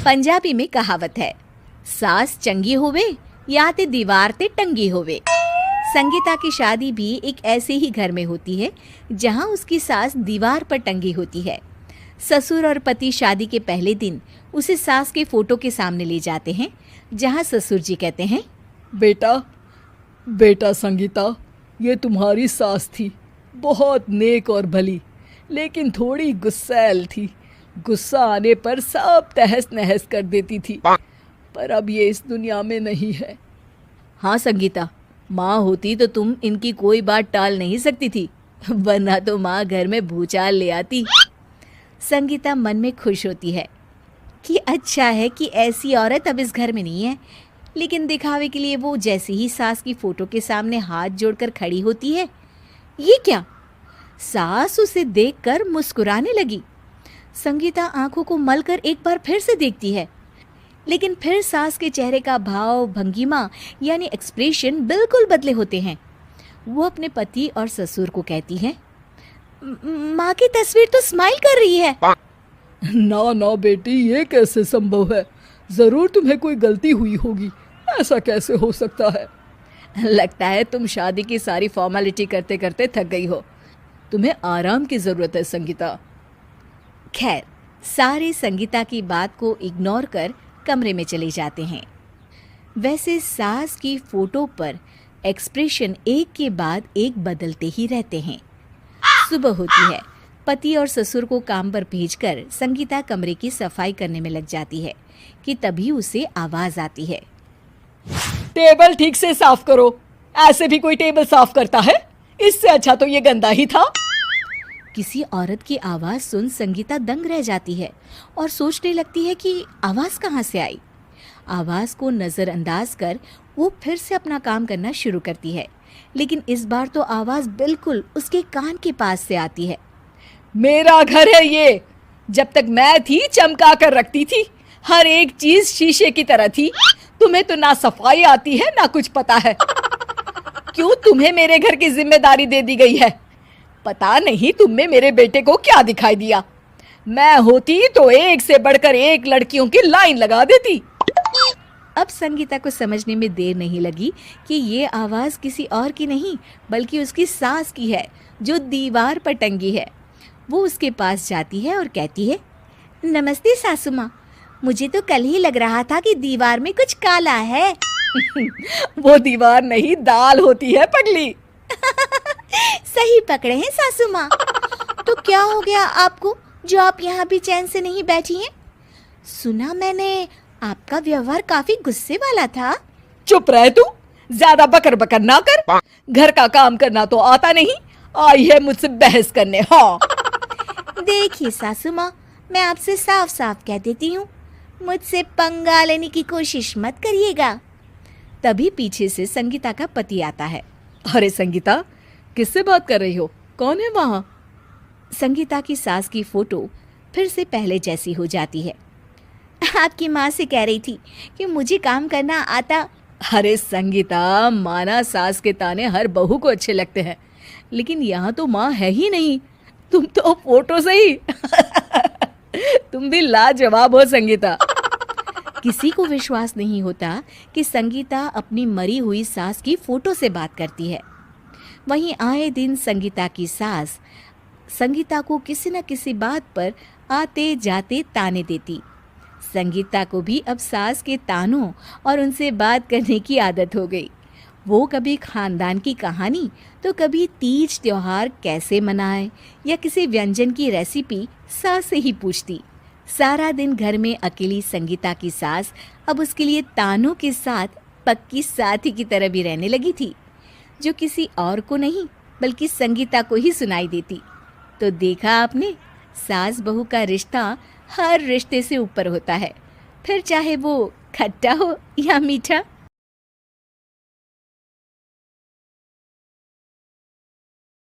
पंजाबी में कहावत है, सास चंगी होवे या ते दीवार ते टंगी होवे। संगीता की शादी भी एक ऐसे ही घर में होती है जहां उसकी सास दीवार पर टंगी होती है। ससुर और पति शादी के पहले दिन उसे सास के फोटो के सामने ले जाते हैं, जहां ससुर जी कहते हैं, बेटा बेटा संगीता, ये तुम्हारी सास थी, बहुत नेक और भली, लेकिन थोड़ी गुस्सैल थी। गुस्सा आने पर सब तहस नहस कर देती थी, पर अब ये इस दुनिया में नहीं है। हाँ संगीता, माँ होती तो तुम इनकी कोई बात टाल नहीं सकती थी, वरना तो माँ घर में भूचाल ले आती। संगीता मन में खुश होती है कि अच्छा है कि ऐसी औरत अब इस घर में नहीं है, लेकिन दिखावे के लिए वो जैसे ही सास की फोटो के सामने हाथ जोड़कर खड़ी होती है, ये क्या? सास उसे देखकर मुस्कुराने लगी। संगीता आंखों को मलकर एक बार फिर से देखती है, लेकिन फिर सास के चेहरे का भाव, भंगिमा यानी एक्सप्रेशन बिल्कुल बदले होते हैं। वो अपने पति और ससुर को कहती है, माँ की तस्वीर तो स्माइल कर रही है। ना ना बेटी, ये कैसे संभव है? जरूर तुम्हें कोई गलती हुई होगी, ऐसा कैसे हो सकता है? लगता है तुम शादी की सारी फॉर्मेलिटी करते करते थक गई हो, तुम्हें आराम की जरूरत है संगीता। खैर, सारे संगीता की बात को इग्नोर कर कमरे में चले जाते हैं। वैसे सास की फोटो पर एक्सप्रेशन एक के बाद एक बदलते ही रहते हैं। सुबह होती है, पति और ससुर को काम पर भेजकर संगीता कमरे की सफाई करने में लग जाती है कि तभी उसे आवाज आती है, टेबल ठीक से साफ करो। ऐसे भी कोई टेबल साफ करता है? इससे अच्छा तो ये गंदा ही था। किसी औरत की आवाज सुन संगीता दंग रह जाती है और सोचने लगती है कि आवाज कहाँ से आई। आवाज को नजरअंदाज कर वो फिर से अपना काम करना शुरू करती है, लेकिन इस बार तो आवाज बिल्कुल उसके कान के पास से आती है। मेरा घर है ये, जब तक मैं थी चमका कर रखती थी, हर एक चीज शीशे की तरह थी। तुम्हें तो ना सफाई आती है ना कुछ पता है। क्यों तुम्हें मेरे घर की जिम्मेदारी दे दी गई है? पता नहीं तुम में मेरे बेटे को क्या दिखाई दिया। मैं होती तो एक से बढ़कर एक लड़कियों की लाइन लगा देती। अब संगीता को समझने में देर नहीं लगी कि ये आवाज किसी और की नहीं बल्कि उसकी सास की है, जो दीवार पर टंगी है। वो उसके पास जाती है और कहती है, नमस्ते सासू माँ, मुझे तो कल ही लग रहा था कि दीवार में कुछ काला है। वो दीवार नहीं, दाल होती है पगली। सही पकड़े हैं सासू माँ। तो क्या हो गया आपको जो आप यहाँ भी चैन से नहीं बैठी हैं? सुना मैंने आपका व्यवहार काफी गुस्से वाला था। चुप रह तू, ज्यादा बकर बकर ना कर। घर का काम करना तो आता नहीं, आई है मुझसे बहस करने। हाँ देखिए सासू माँ, मैं आपसे साफ साफ कह देती हूँ, मुझसे पंगा लेने की कोशिश मत करिएगा। तभी पीछे से संगीता का पति आता है। अरे संगीता, किससे बात कर रही हो? कौन है वहाँ? संगीता की सास की फोटो फिर से पहले जैसी हो जाती है। आपकी माँ से कह रही थी कि मुझे काम करना आता। अरे संगीता, माना सास के ताने हर बहू को अच्छे लगते हैं, लेकिन यहाँ तो माँ है ही नहीं, तुम तो फोटो से ही। तुम भी लाजवाब हो संगीता। किसी को विश्वास नहीं होता कि संगीता अपनी मरी हुई सास की फोटो से बात करती है। वहीं आए दिन संगीता की सास संगीता को किसी न किसी बात पर आते जाते ताने देती। संगीता को भी अब सास के तानों और उनसे बात करने की आदत हो गई। वो कभी खानदान की कहानी तो कभी तीज त्योहार कैसे मनाए या किसी व्यंजन की रेसिपी सास से ही पूछती। सारा दिन घर में अकेली संगीता की सास अब उसके लिए तानों के साथ पक्की साथी की तरह भी रहने लगी थी, जो किसी और को नहीं बल्कि संगीता को ही सुनाई देती। तो देखा आपने, सास बहू का रिश्ता हर रिश्ते से ऊपर होता है, फिर चाहे वो खट्टा हो या मीठा।